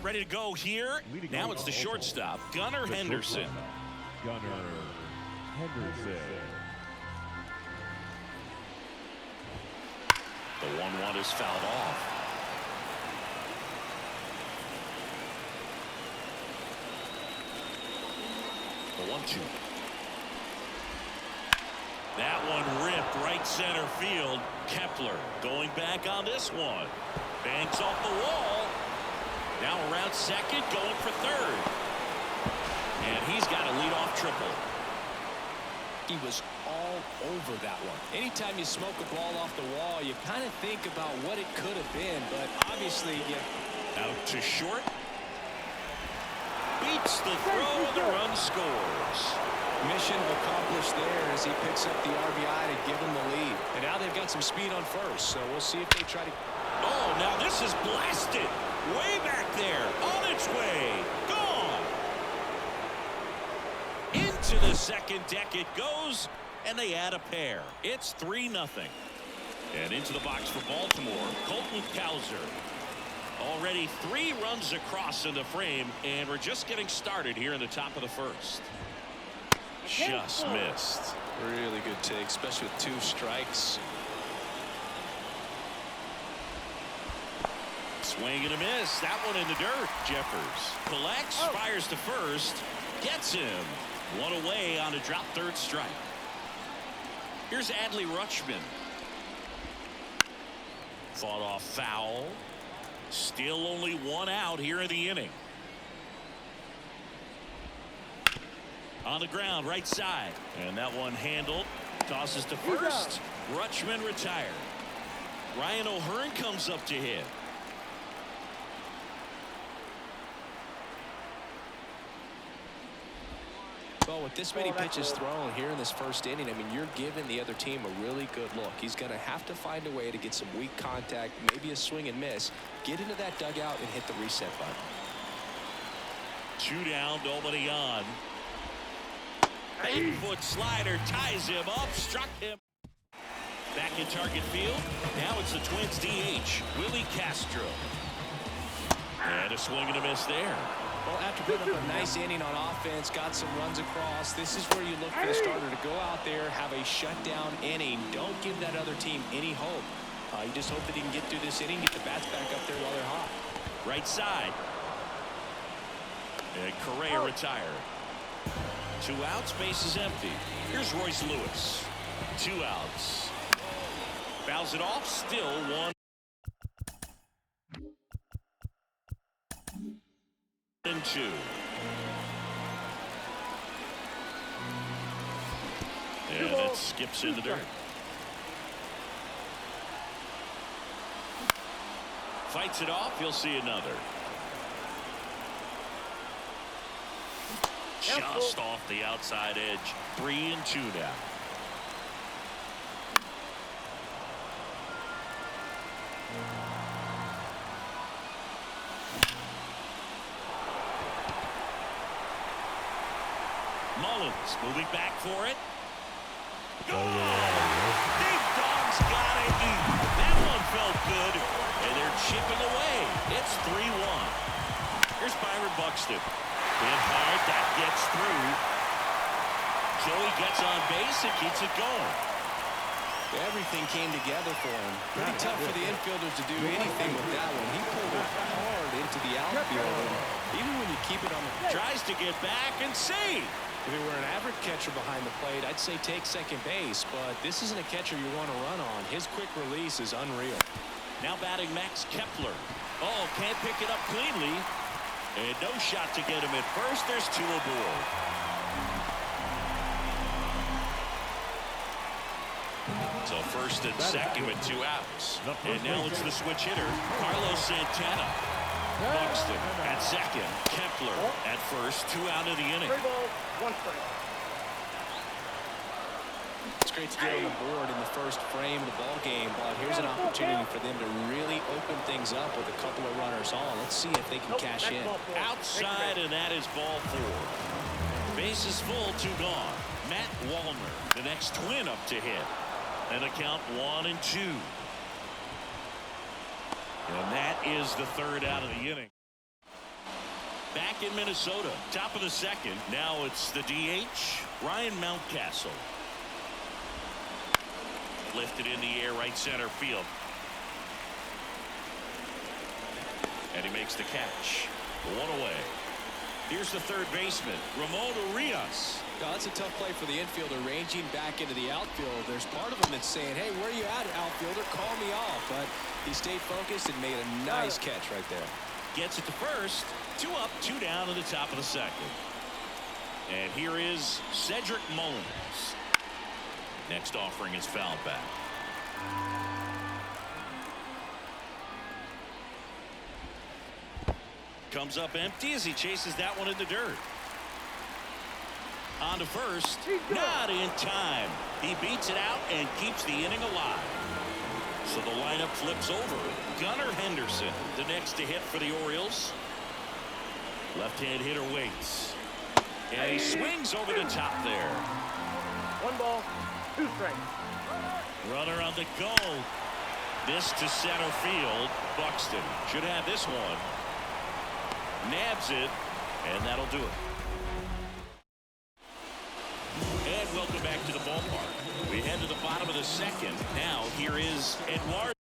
ready to go here. Now it's the shortstop, Gunnar Henderson. Gunnar Henderson. The 1-1 is fouled off. The 1-2. That one ripped right center field. Kepler going back on this one. Bangs off the wall. Now around second, going for third. And he's got a leadoff triple. He was all over that one. Anytime you smoke a ball off the wall, you kind of think about what it could have been, but obviously you... Out to short. Beats the throw, and the run scores. Mission accomplished there as he picks up the RBI to give him the lead. And now they've got some speed on first, so we'll see if they try to... Oh, now this is blasted. Way back there. On its way. Gone. Into the second deck it goes, and they add a pair. It's 3-0. And into the box for Baltimore, Colton Cowser. Already 3 runs across in the frame, and we're just getting started here in the top of the first. Just missed. Really good take, especially with 2 strikes. Swing and a miss. That one in the dirt. Jeffers collects, fires to first, gets him. One away on a drop third strike. Here's Adley Rutschman. Fought off foul. Still only 1 out here in the inning. On the ground, right side. And that one handled. Tosses to first. Rutschman retired. Ryan O'Hearn comes up to hit. Well, with this many pitches thrown here in this first inning, I mean, you're giving the other team a really good look. He's going to have to find a way to get some weak contact, maybe a swing and miss, get into that dugout and hit the reset button. 2 down, nobody on. 8-foot slider ties him up, struck him. Back in target field. Now it's the Twins DH, Willie Castro. And a swing and a miss there. Well, after putting up a nice inning on offense, got some runs across, this is where you look for the starter to go out there, have a shutdown inning. Don't give that other team any hope. You just hope that he can get through this inning, get the bats back up there while they're hot. Right side. And Correa retired. 2 outs, base is empty. Here's Royce Lewis. 2 outs. Fouls it off, still 1-2. And it skips in the dirt. Fights it off, you'll see another. Just off the outside edge. 3-2 now. Mullins moving back for it. Go! Big Dog's gotta eat. That one felt good, and they're chipping away. It's 3-1. Here's Byron Buxton. Hit hard, that gets through. Joey gets on base and keeps it going. Everything came together for him. Pretty tough for the infielders to do anything with that one. He pulled it hard into the outfield. Even when you keep it on the... Tries to get back and save. If it were an average catcher behind the plate, I'd say take second base, but this isn't a catcher you want to run on. His quick release is unreal. Now batting Max Kepler. Oh, can't pick it up cleanly. And no shot to get him at first. There's 2 aboard. So first and second with 2 outs. And now it's the switch hitter, Carlos Santana. Buxton at second. Kepler at first. 2 out of the inning. It's great to get on the board in the first frame of the ball game, but here's an opportunity for them to really open things up with a couple of runners on. Let's see if they can cash in. Outside, and that is ball 4. Bases full, 2 gone. Matt Wallner, the next Twin up to hit. And a count 1-2. And that is the 3rd out of the inning. back in Minnesota. Top of the second. Now it's the DH, Ryan Mountcastle. Lifted in the air, right center field. And he makes the catch. One away. Here's the third baseman, Ramon Urias. Now, that's a tough play for the infielder, ranging back into the outfield. There's part of him that's saying, hey, where are you at, outfielder? Call me off. But he stayed focused and made a nice catch right there. Gets it to first. 2 up, 2 down in the top of the second. And here is Cedric Mullins. Next offering is fouled back. Comes up empty as he chases that one in the dirt. On to first. Not in time. He beats it out and keeps the inning alive. So the lineup flips over. Gunnar Henderson, the next to hit for the Orioles. Left-hand hitter waits. And he swings over the top there. 1 ball, 2 strikes. Runner on the go. This to center field. Buxton should have this one. Nabs it, and that'll do it. And welcome back to the ballpark. We head to the bottom of the second. Now here is Eduardo.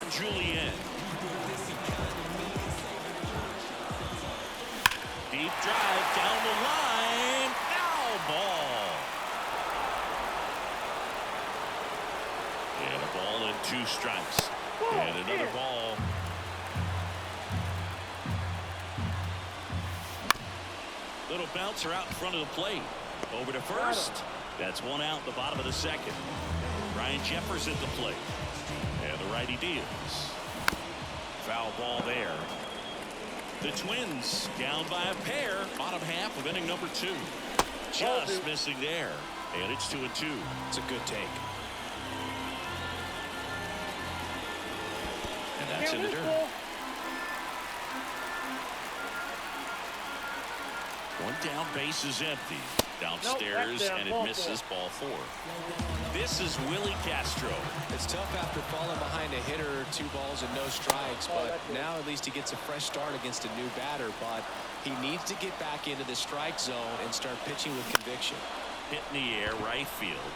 Julian. Deep drive down the line. Foul ball. And a ball and 2 strikes. And another ball. Little bouncer out in front of the plate. Over to first. That's 1 out in the bottom of the second. Ryan Jeffers at the plate. And the righty deals. Foul ball there. The Twins down by a pair. Bottom half of inning number 2. Just missing there. And it's 2-2. It's a good take. And that's in the dirt. 1 down, base is empty. Downstairs, and it misses ball 4. This is Willie Castro. It's tough after falling behind a hitter, 2 balls and no strikes, but now at least he gets a fresh start against a new batter. But he needs to get back into the strike zone and start pitching with conviction. Hit in the air, right field.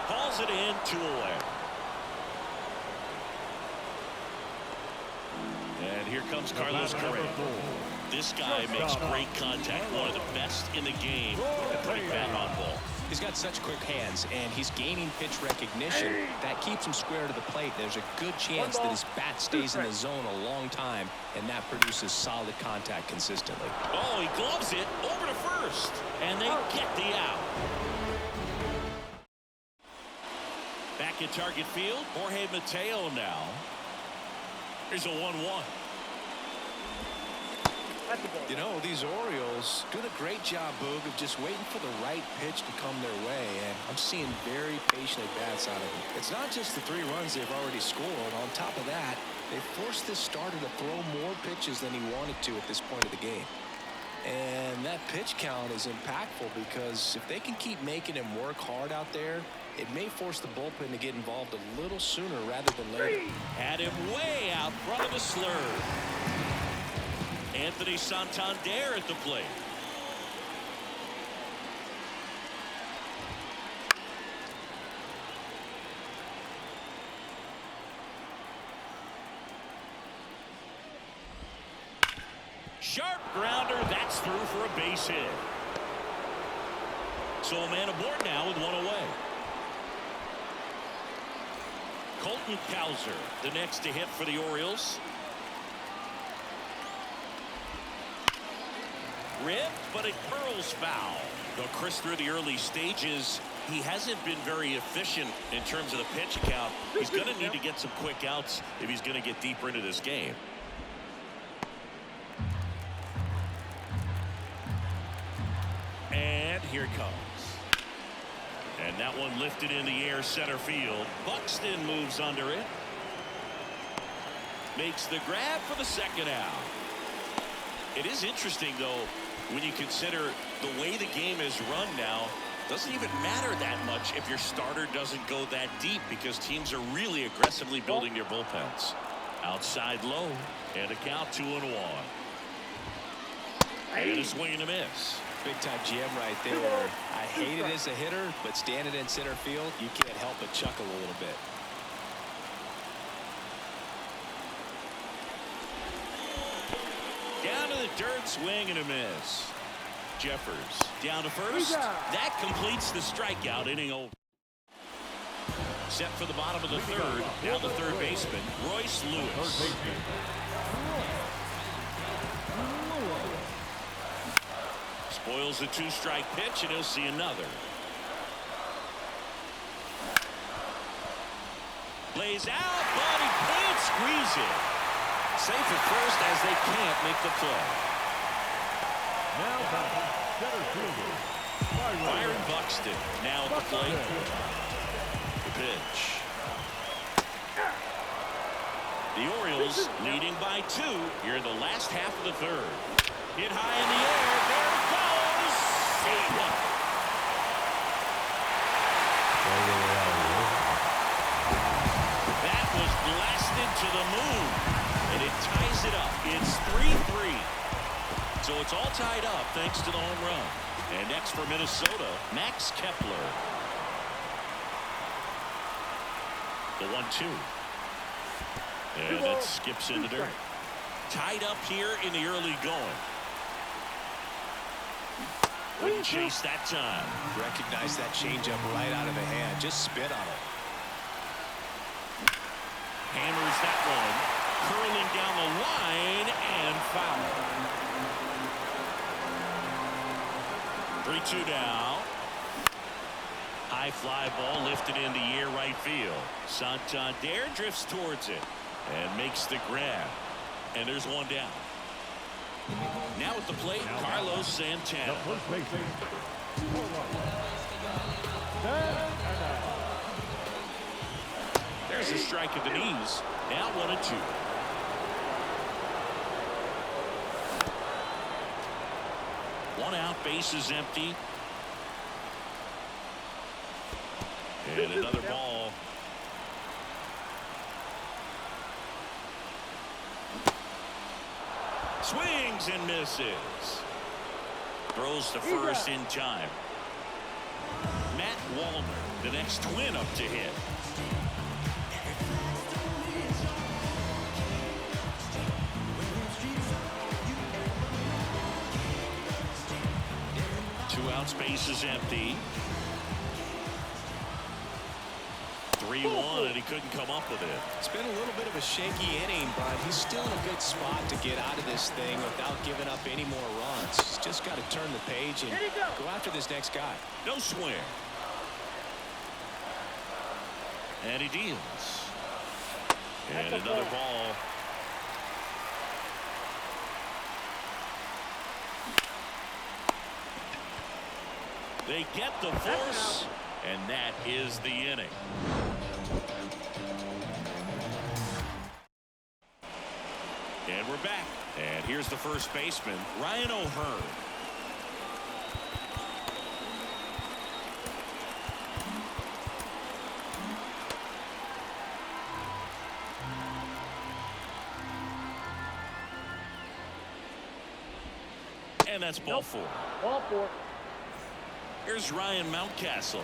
Hauls it in, 2 away. And here comes Carlos Correa. This guy makes great contact, one of the best in the game at putting bat on ball. He's got such quick hands, and he's gaining pitch recognition. That keeps him square to the plate. There's a good chance that his bat stays in the zone a long time, and that produces solid contact consistently. Oh, he gloves it over to first, and they get the out. Back at target field, Jorge Mateo now. Here's a 1-1. You know, these Orioles doing a great job, Boog, of just waiting for the right pitch to come their way, and I'm seeing very patient at-bats out of them. It's not just the 3 runs they've already scored. On top of that, they forced this starter to throw more pitches than he wanted to at this point of the game. And that pitch count is impactful because if they can keep making him work hard out there, it may force the bullpen to get involved a little sooner rather than later. Had him way out front of the slurve. Anthony Santander at the plate. Sharp grounder, that's through for a base hit. So a man aboard now with one away. Colton Cowser, the next to hit for the Orioles. Ripped, but it curls foul. Though Chris, through the early stages, he hasn't been very efficient in terms of the pitch count. He's going to need to get some quick outs if he's going to get deeper into this game. And here it comes. And that one lifted in the air center field. Buxton moves under it. Makes the grab for the second out. It is interesting, though, when you consider the way the game is run now. Doesn't even matter that much if your starter doesn't go that deep, because teams are really aggressively building their bullpens. Outside low, and a count 2-1. And a swing and a miss. Big time gem right there. I hate it as a hitter, but standing in center field, you can't help but chuckle a little bit. Down to the dirt, swing and a miss. Jeffers down to first. That completes the strikeout inning over. Set for the bottom of the third. Now the third baseman, Royce Lewis. Spoils the 2-strike pitch, and he'll see another. Lays out, but he can't squeeze it. Safe at first as they can't make the play. Now batting center fielder Byron Buxton now at the plate. The pitch. The Orioles leading by 2 here in the last half of the third. Hit high in the air. There it goes. Save it. That was blasted to the moon. And it ties it up. It's 3-3. So it's all tied up thanks to the home run. And next for Minnesota, Max Kepler. The 1-2. And it skips in the dirt. Tied up here in the early going. Wouldn't chase that time. Recognize that changeup right out of the hand. Just spit on it. Hammers that one. Curling down the line and foul. 3-2 now. High fly ball lifted in the air right field. Santander drifts towards it and makes the grab. And there's one down. Now at the plate, Carlos Santana. first baseman. There's a strike at the knees. Now 1-2. One out, bases empty. And another ball. Swings and misses. Throws to first in time. Matt Wallner, the next twin up to hit. Two outs, bases empty. 3-1, and he couldn't come up with it. It's been a little bit of a shaky inning, but he's still in a good spot to get out of this thing without giving up any more runs. He's just got to turn the page and go after this next guy. No swing. And he deals. And another ball. They get the force, and that is the inning. And we're back. And here's the first baseman, Ryan O'Hearn. And that's ball four. Ball 4. Here's Ryan Mountcastle.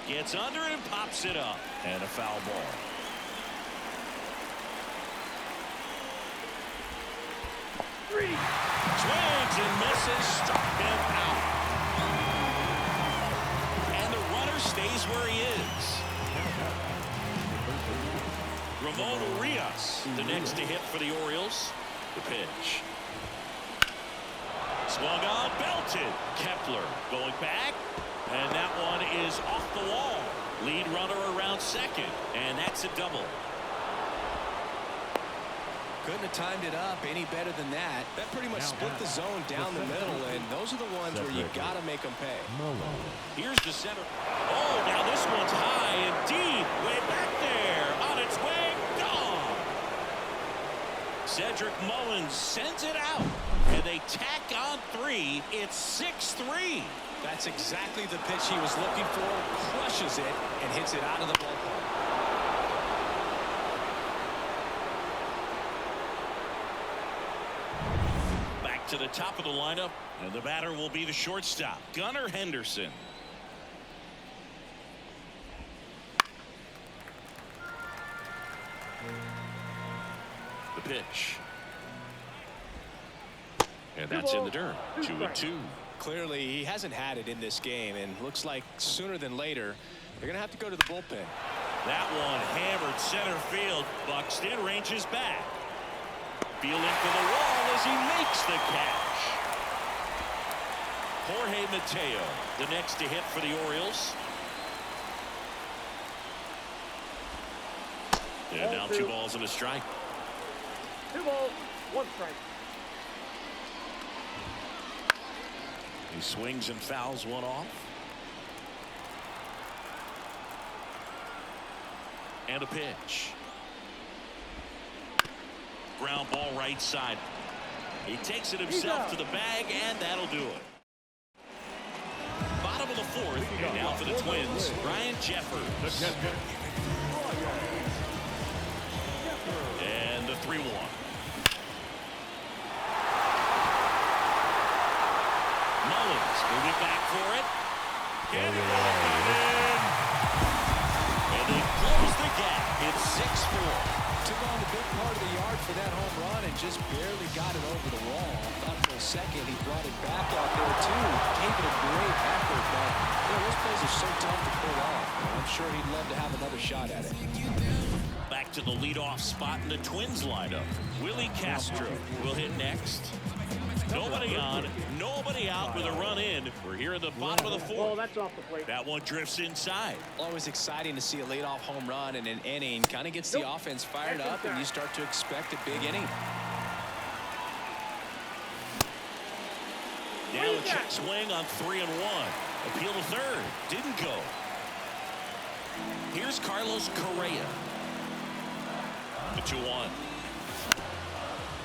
Gets under it and pops it up. And a foul ball. Swings and misses. Struck him out. And the runner stays where he is. Ramon Urias, the next to hit for the Orioles. The pitch. Swung on, belted. Kepler going back. And that one is off the wall. Lead runner around second. And that's a double. Couldn't have timed it up any better than that. That pretty much split the zone down the middle, and those are the ones where you got to make them pay. Here's the center. Oh, now this one's high and deep. Way back there. On its way. Gone. Cedric Mullins sends it out. And they tack on 3. It's 6-3. That's exactly the pitch he was looking for. Crushes it and hits it out of the ballpark. To the top of the lineup, and the batter will be the shortstop, Gunnar Henderson. The pitch. And that's in the dirt. 2-2. Clearly, he hasn't had it in this game, and looks like sooner than later, they're going to have to go to the bullpen. That one hammered center field. Buxton ranges back. Fielding for the wall as he makes the catch. Jorge Mateo, the next to hit for the Orioles. And now 2 balls and a strike. 2 balls, 1 strike. He swings and fouls one off. And a pitch. Ground ball right side. He takes it himself to the bag, and that'll do it. Bottom of the 4th, and now for the Twins, Ryan Jeffers. And the 3-1. Mullins moving back for it. Get it off and in. And they close the gap. It's 6-4. Took on the big part of the yard for that home run and just barely got it over the wall. I thought for a second he brought it back out there too. Gave it a great effort, but those plays are so tough to pull off. I'm sure he'd love to have another shot at it. Back to the leadoff spot in the Twins lineup. Willie Castro will hit next. Nobody on, nobody out with a run in. We're here in the bottom of the 4th. Oh, that's off the plate. That one drifts inside. Always exciting to see a leadoff home run in an inning. Kind of gets the offense fired up, and you start to expect a big inning. Now a check swing on 3-1. Appeal to third. Didn't go. Here's Carlos Correa. The 2-1.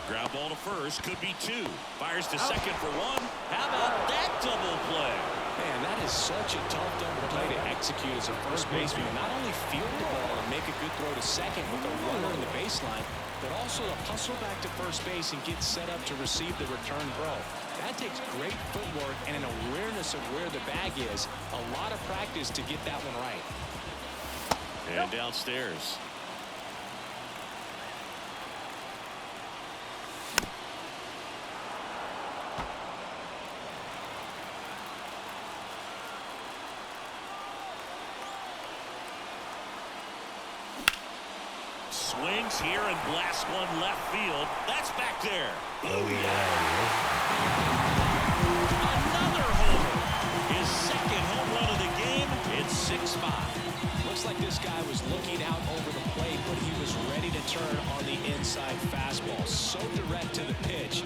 Ground ball to first, could be 2. Fires to second for 1. How about that double play? Man, that is such a tough double play to execute as a first baseman. Not only field the ball and make a good throw to second with a runner in the baseline, but also to hustle back to first base and get set up to receive the return throw. That takes great footwork and an awareness of where the bag is. A lot of practice to get that one right. And downstairs. Swings here and blasts one left field. That's back there. Oh, yeah. Another homer. His second home run of the game. It's 6-5. Looks like this guy was looking out over the plate, but he was ready to turn on the inside fastball. So direct to the pitch.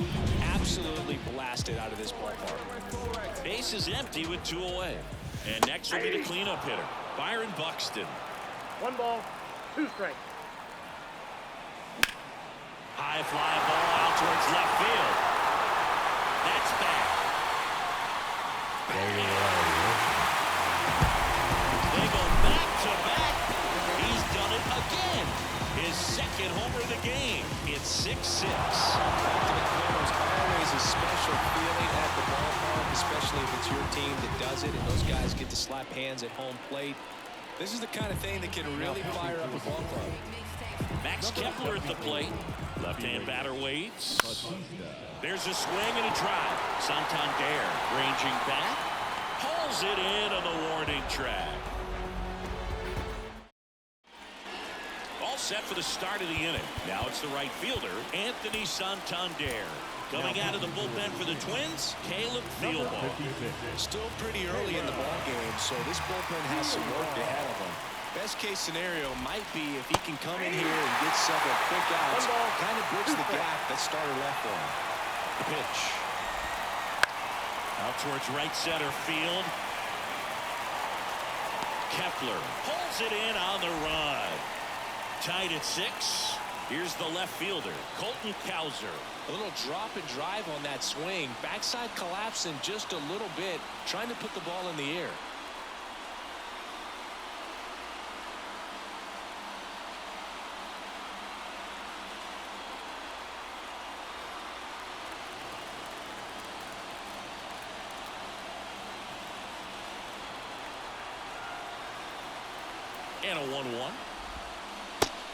Absolutely blasted out of this ballpark. Base is empty with 2 away. And next will be the cleanup hitter, Byron Buxton. 1 ball, 2 strikes. High fly ball out towards left field. That's back. They go back to back. He's done it again. His second homer of the game. It's 6-6. There's always a special feeling at the ballpark, especially if it's your team that does it and those guys get to slap hands at home plate. This is the kind of thing that can really fire up a ball club. Max Kepler at the plate. Left-hand batter waits. There's a swing and a drive. Santander ranging back. Pulls it in on the warning track. All set for the start of the inning. Now it's the right fielder, Anthony Santander. Coming out of the bullpen for the Twins, Caleb Fieldball. Still pretty early in the ball game, so this bullpen has some work ahead of him. Best case scenario might be if he can come in here and get several quick outs, kind of bridge the gap that starter left for him. The pitch. Out towards right center field. Kepler pulls it in on the run. Tied at 6. Here's the left fielder, Colton Cowser. A little drop and drive on that swing. Backside collapsing just a little bit, trying to put the ball in the air. And a 1-1.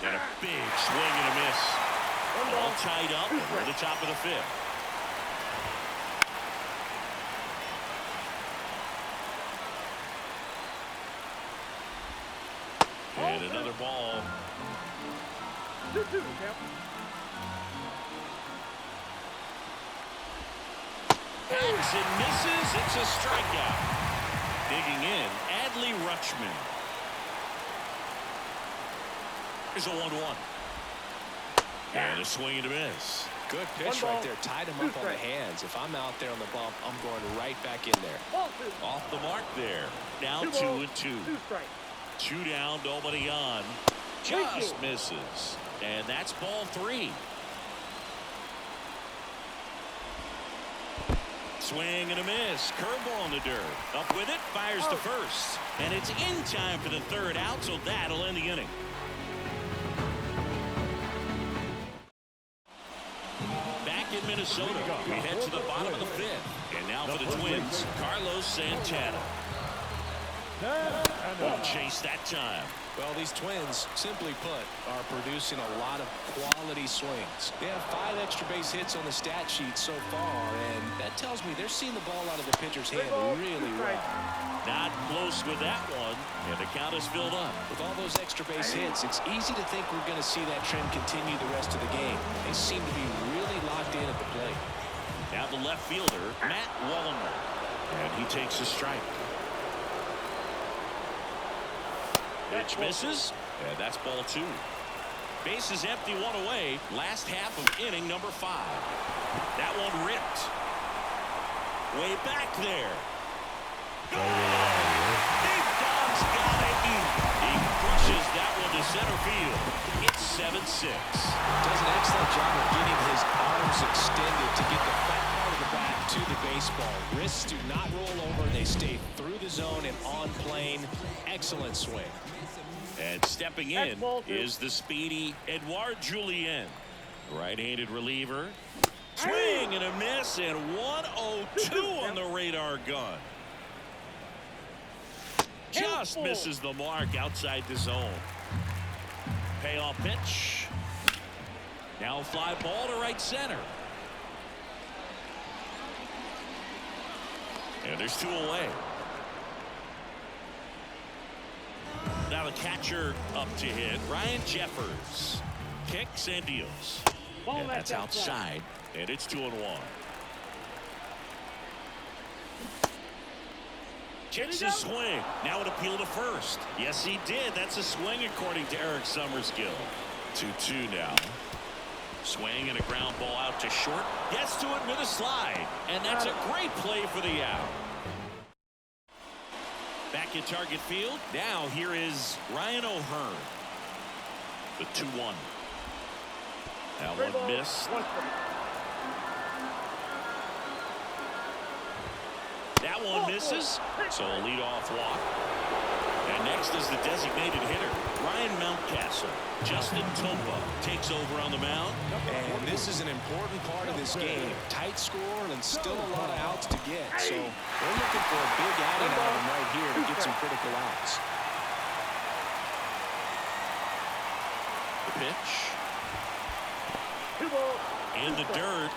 And a big swing and a miss. All tied up over the top of the 5th. And another ball. 2-2, Cap. Hacks and misses. It's a strikeout. Digging in, Adley Rutschman. Here's a 1-1. And a swing and a miss. Good pitch right there. Tied him up on the hands. If I'm out there on the bump, I'm going right back in there. Off the mark there. Now 2-2. 2 strikes. 2 down, nobody on. Just misses. And that's ball 3. Swing and a miss. Curveball in the dirt. Up with it. Fires to first. And it's in time for the 3rd out, so that'll end the inning. Back in Minnesota, we head to the bottom of the 5th. And now for the Twins, Carlos Santana. Won't chase that time. Well, these Twins, simply put, are producing a lot of quality swings. They have 5 extra base hits on the stat sheet so far, and that tells me they're seeing the ball out of the pitcher's hand really well. Not close with that one, and the count is filled up. With all those extra base hits, it's easy to think we're going to see that trend continue the rest of the game. They seem to be really locked in at the plate. Now the left fielder, Matt Wallenberg, and he takes a strike. Pitch misses, and that's ball 2. Base is empty, 1 away. Last half of inning number 5. That one ripped. Way back there. Big Dog's gotta eat. He crushes that one to center field. It's 7-6. Does an excellent job of getting his arms extended to get the front part of the bat to the baseball. Wrists do not roll over. They stay through the zone and on plane. Excellent swing. And stepping in is the speedy Edouard Julien. Right-handed reliever. Swing and a miss, and 102 on the radar gun. Just misses the mark outside the zone. Payoff pitch. Now fly ball to right center. And there's 2 away. Now the catcher up to hit, Ryan Jeffers. Kicks and deals. And that's outside, and it's 2-1. Kicks a swing. Now an appeal to first. Yes, he did. That's a swing according to Eric Summerskill. 2-2 now. Swing and a ground ball out to short. Gets to it with a slide. And that's a great play for the out. Back at target field. Now here is Ryan O'Hearn. The 2-1. Now one miss. That one misses. So a leadoff walk. And next is the designated hitter, Ryan Mountcastle. Justin Topa takes over on the mound. And this is an important part of this game. Tight score and still a lot of outs to get. So we're looking for a big outing out of him right here to get some critical outs. The pitch. 2 ball. In the dirt.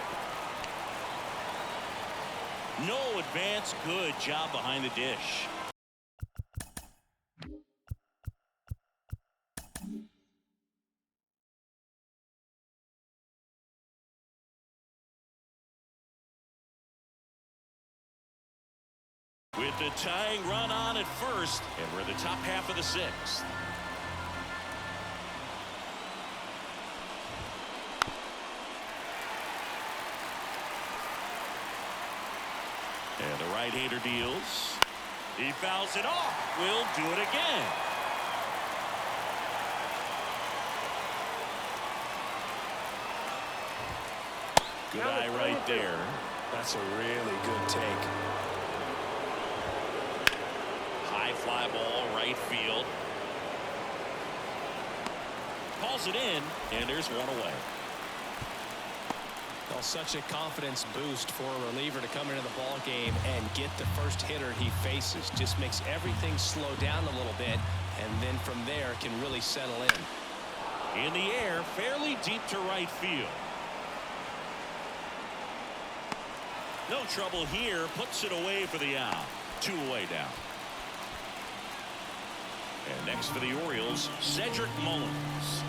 No advance. Good job behind the dish. With the tying run on at first, and we're in the top half of the 6th. And the right-hander deals. He fouls it off. We'll do it again. Good eye right there. That's a really good take. High fly ball, right field. Calls it in, and there's one away. Well, such a confidence boost for a reliever to come into the ball game and get the first hitter he faces. Just makes everything slow down a little bit, and then from there can really settle in. In the air, fairly deep to right field. No trouble here. Puts it away for the out. 2 away now. And next for the Orioles, Cedric Mullins.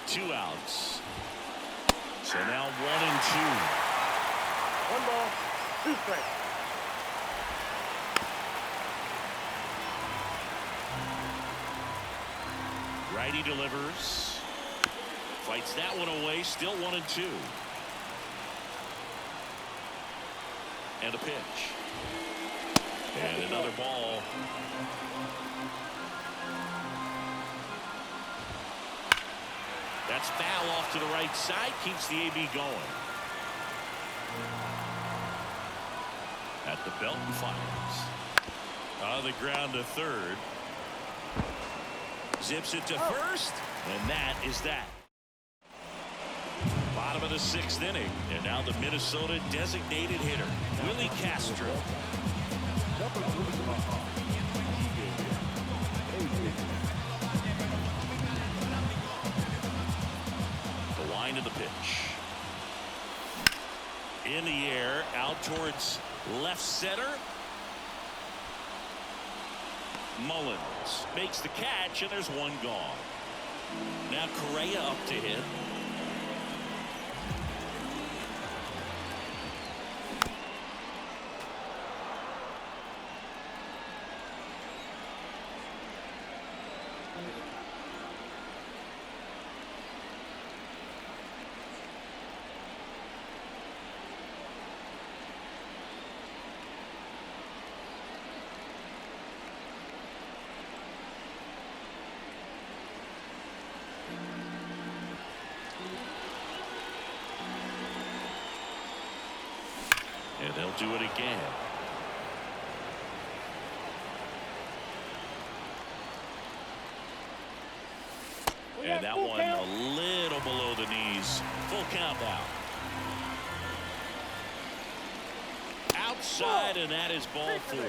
2 outs. So now 1 and 2. 1 ball. 2 strikes. Righty delivers. Fights that one away. Still 1 and 2. And a pitch. And another ball. That's foul off to the right side. Keeps the AB going. At the belt and fires. On the ground to third. Zips it to first. And that is that. Bottom of the 6th inning. And now the Minnesota designated hitter, Willie Castro. The wind of the pitch. In the air, out towards left center. Mullins makes the catch, and there's one gone. Now Correa up to hit. And they'll do it again. And that one a little below the knees. Full count now. Outside, and that is ball 4.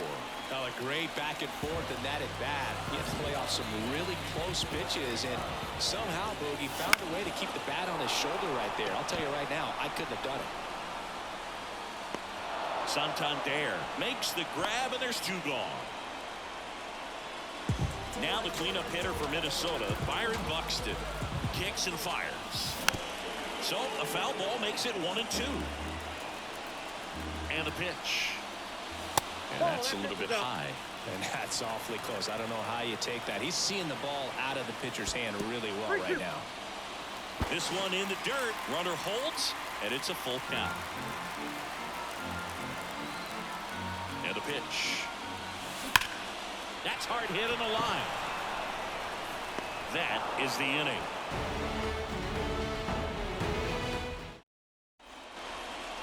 Now a great back and forth, and that at bat. He had to play off some really close pitches, and somehow Boogie found a way to keep the bat on his shoulder right there. I'll tell you right now, I couldn't have done it. Santander makes the grab, and there's 2 gone. Now the cleanup hitter for Minnesota, Byron Buxton, kicks and fires. So a foul ball makes it 1 and 2. And the pitch. And that's a little bit high. And that's awfully close. I don't know how you take that. He's seeing the ball out of the pitcher's hand really well right now. This one in the dirt. Runner holds, and it's a full count. And a pitch. That's hard hit in the line. That is the inning.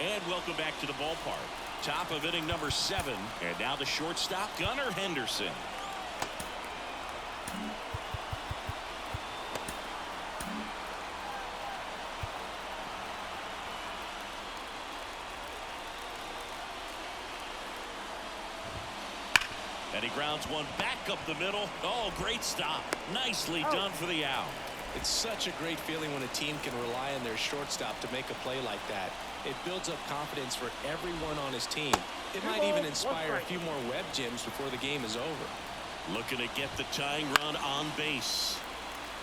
And welcome back to the ballpark. Top of inning number 7. And now the shortstop, Gunnar Henderson. And he grounds one back up the middle. Oh, great stop. Nicely done for the out. It's such a great feeling when a team can rely on their shortstop to make a play like that. It builds up confidence for everyone on his team. It might even inspire a few more web gems before the game is over. Looking to get the tying run on base.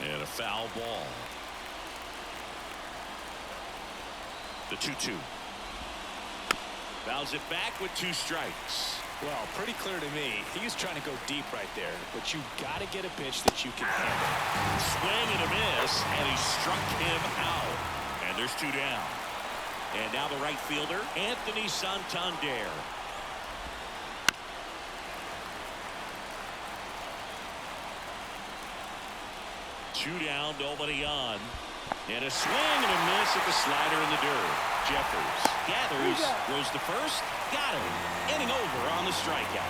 And a foul ball. The 2-2. Fouls it back with 2 strikes. Well, pretty clear to me. He's trying to go deep right there. But you got to get a pitch that you can handle. Swing and a miss, and he struck him out. And there's 2 down. And now the right fielder, Anthony Santander. Two down, nobody on. And a swing and a miss at the slider in the dirt. Jeffers gathers, throws to first, got him. Inning over on the strikeout.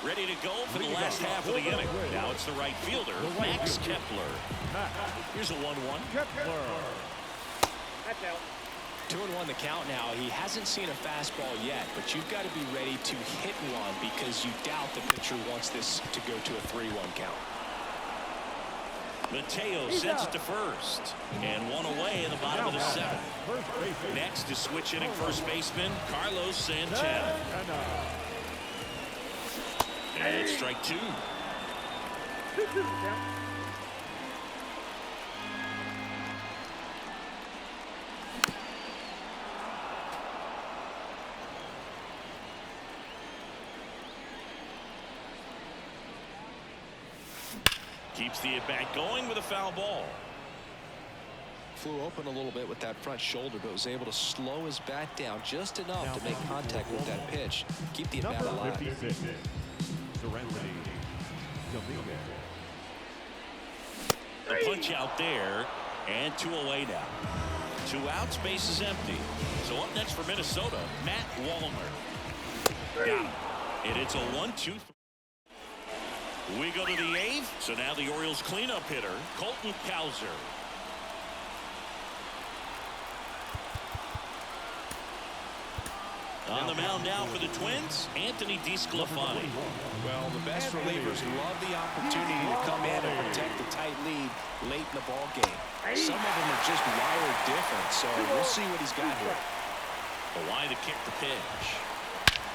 Ready to go for the last half of the inning. Now it's the right fielder, Max Kepler. Here's a 1-1. Kepler. That's out. 2-1 the count now. He hasn't seen a fastball yet, but you've got to be ready to hit one because you doubt the pitcher wants this to go to a 3-1 count. Mateo sends it to first. And 1 away in the bottom of the 7th. Next is switch hitting first baseman Carlos Santana. And it's strike 2. 2-2 count. Keeps the at-bat going with a foul ball. Flew open a little bit with that front shoulder, but was able to slow his bat down just enough to make contact with that pitch. Keep the at-bat alive. 56. Serenity. Dominguez. The punch out there, and 2 away now. 2 outs, base is empty. So up next for Minnesota, Matt Wallner. Got him. And it's a 1-2-3. We go to the 8th. So now the Orioles cleanup hitter, Colton Cowser. On the mound now for the Twins, Anthony DeSclafani. Well, the best relievers love the opportunity to come in and protect the tight lead late in the ball game. Some of them are just wired different, so we'll see what he's got here. The line to kick the pitch.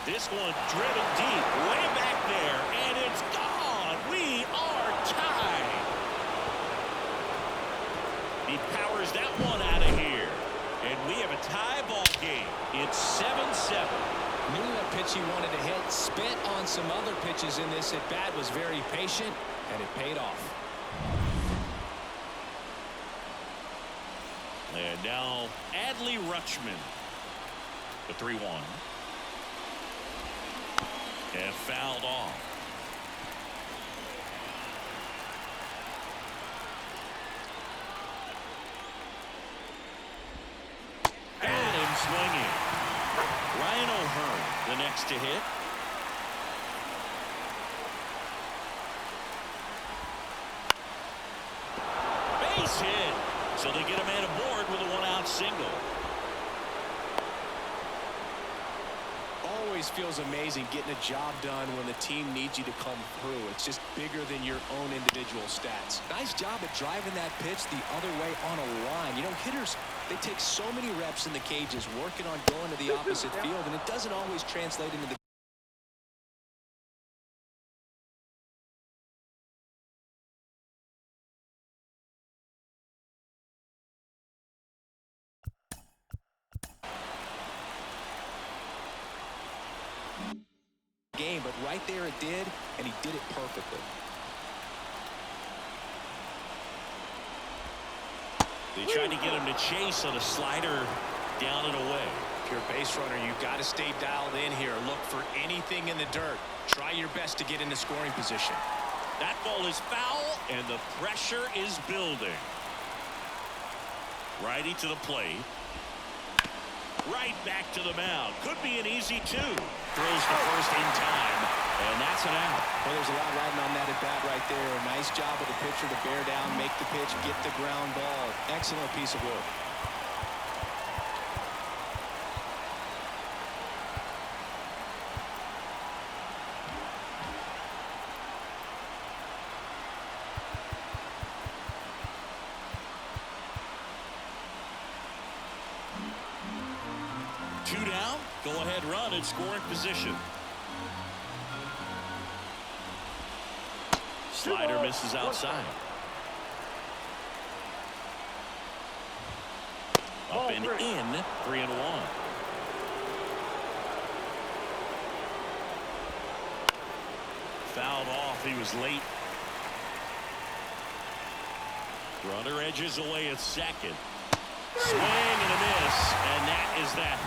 This one driven deep, way back there, and it's gone. We are tied. He powers that one out of here. And we have a tie ball game. It's 7-7. Knew that pitch he wanted to hit, spit on some other pitches in this at bat, was very patient, and it paid off. And now Adley Rutschman. The 3-1. And fouled off. Got him swinging. Ryan O'Hearn, the next to hit. Base hit. So they get a man aboard with a 1-out single. Always feels amazing getting a job done when the team needs you to come through. It's just bigger than your own individual stats. Nice job at driving that pitch the other way on a line. You know, hitters, they take so many reps in the cages working on going to the opposite field, and it doesn't always translate into the game, but right there it did, and he did it perfectly. They tried to get him to chase on a slider down and away. If you're a base runner, you've got to stay dialed in here. Look for anything in the dirt. Try your best to get into scoring position. That ball is foul, and the pressure is building. Righty to the plate. Right back to the mound. Could be an easy 2. Throws to first in time, and that's an out. Well, there's a lot riding on that at bat right there. Nice job of the pitcher to bear down, make the pitch, get the ground ball. Excellent piece of work. go-ahead run in scoring position. Slider misses outside. Up and in, 3-1. Fouled off. He was late. Runner edges away at second. Swing and a miss, and that is that.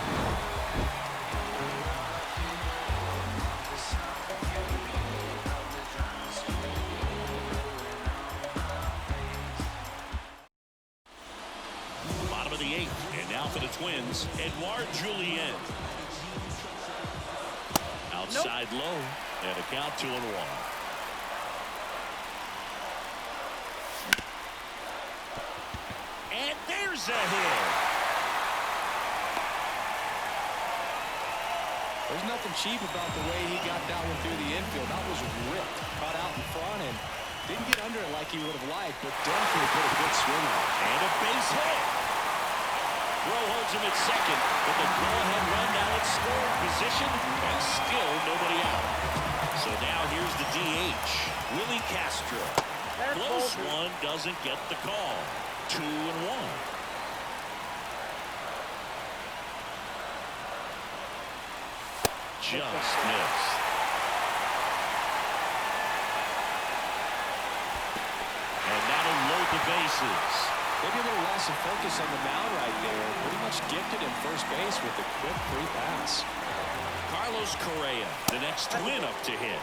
Bottom of the 8th, and now for the Twins, Edouard Julien. Outside low, and a count 2-1. And there's a hit. There's nothing cheap about the way he got that one through the infield. That was ripped, caught out in front, and didn't get under it like he would have liked, but definitely put a good swing on it. And a base hit. Rowe holds him at second, but the go-ahead run now at scoring position, and still nobody out. So now here's the DH, Willie Castro. Close one, doesn't get the call. 2-1. Just missed. And that'll load the bases. Maybe a little loss of focus on the mound right there. Pretty much gifted him first base with a quick free pass. Carlos Correa, the next Twin up to hit.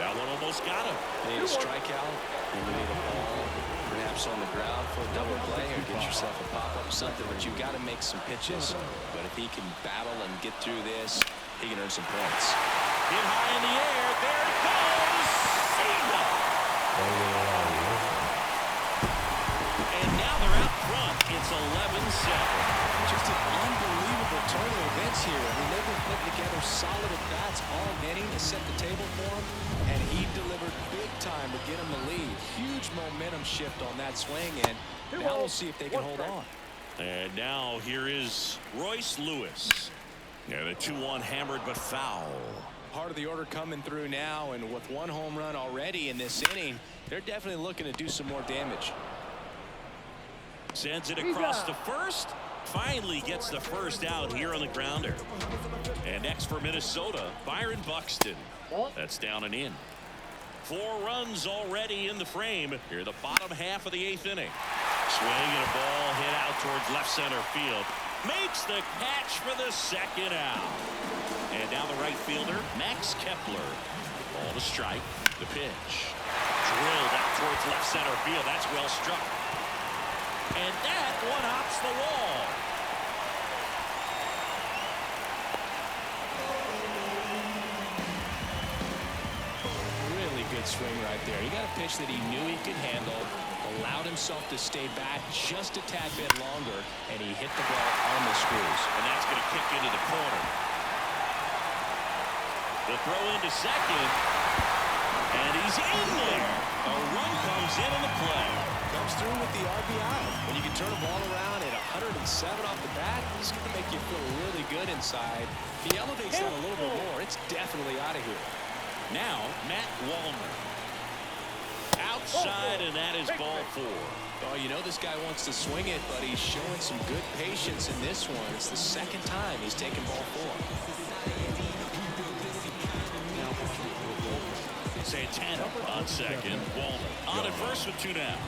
That one almost got him. Need a strikeout, eliminate a ball, perhaps on the ground for a double play, or get yourself a pop-up, something, but you've got to make some pitches. But if he can battle and get through this, he can earn some points. Hit high in the air. There it goes. Single. And now they're out front. It's 11-7. Just an unbelievable turn of events here. I mean, they've been putting together solid at-bats all inning to set the table for him, and he delivered big time to get him the lead. Huge momentum shift on that swing, and now we'll see if they can hold on. And now here is Royce Lewis. And a 2-1 hammered but foul. Part of the order coming through now, and with one home run already in this inning, they're definitely looking to do some more damage. Sends it across the first. Finally gets the first out here on the grounder. And next for Minnesota, Byron Buxton. That's down and in. 4 runs already in the frame. Here the bottom half of the 8th inning. Swing and a ball hit out towards left center field. Makes the catch for the second out. And now the right fielder, Max Kepler. Ball to strike. The pitch. Drilled out towards left center field. That's well struck. And that one hops the wall. Really good swing right there. He got a pitch that he knew he could handle, allowed himself to stay back just a tad bit longer, and he hit the ball on the screws. And that's going to kick into the corner. The throw into second. And he's in there. A run comes in on the play. Comes through with the RBI. When you can turn a ball around at 107 off the bat, it's going to make you feel really good inside. If he elevates that a little bit more, it's definitely out of here. Now, Matt Wallner. Outside, and that is ball 4. Oh, you know this guy wants to swing it, but he's showing some good patience in this one. It's the second time he's taken ball 4. Santana on second. Wallner on at first with 2 down.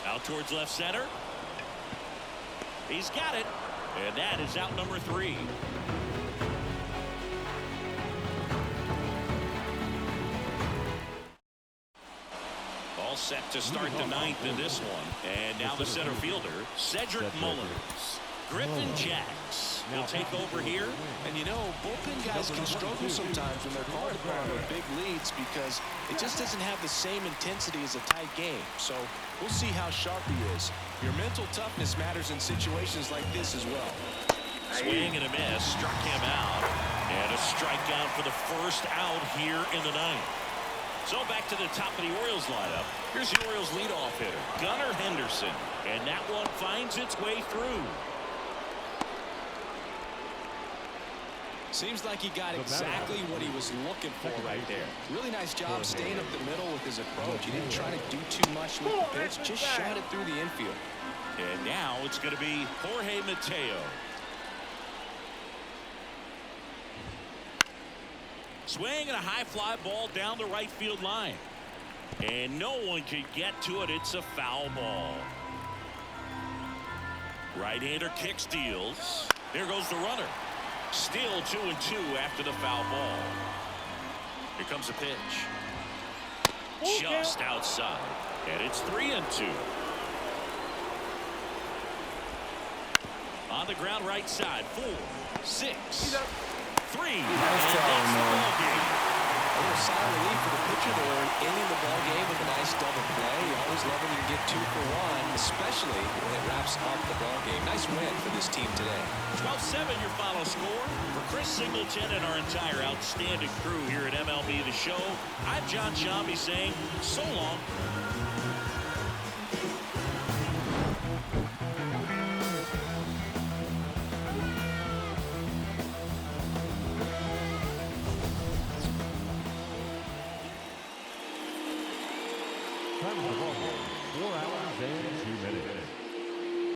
Out towards left center. He's got it. And that is out number 3. All set to start the 9th in this one. And now the center fielder, Cedric Mullins. Griffin Jacks will take over here. And you know, bullpen guys can struggle sometimes when they're called upon with big leads because it just doesn't have the same intensity as a tight game. So we'll see how sharp he is. Your mental toughness matters in situations like this as well. Swing and a miss, struck him out. And a strikeout for the first out here in the ninth. So back to the top of the Orioles lineup. Here's the Orioles leadoff hitter, Gunnar Henderson. And that one finds its way through. Seems like he got exactly what he was looking for right there. Really nice job staying up the middle with his approach. He didn't try to do too much with the pitch, just shot it through the infield. And now it's going to be Jorge Mateo. Swing and a high fly ball down the right field line. And no one can get to it. It's a foul ball. Right-hander kick steals. There goes the runner. Still 2-2 after the foul ball. Here comes a pitch. Just outside. And it's 3-2. On the ground right side. 4, 6, 3. Nice try, man. A little sigh of relief for the pitcher there, ending the ball game with a nice double play. You always love when you get 2 for 1, especially when it wraps up the ball game. Nice win for this team today. 12-7 your final score. For Chris Singleton and our entire outstanding crew here at MLB The Show, I'm John Shambi saying so long.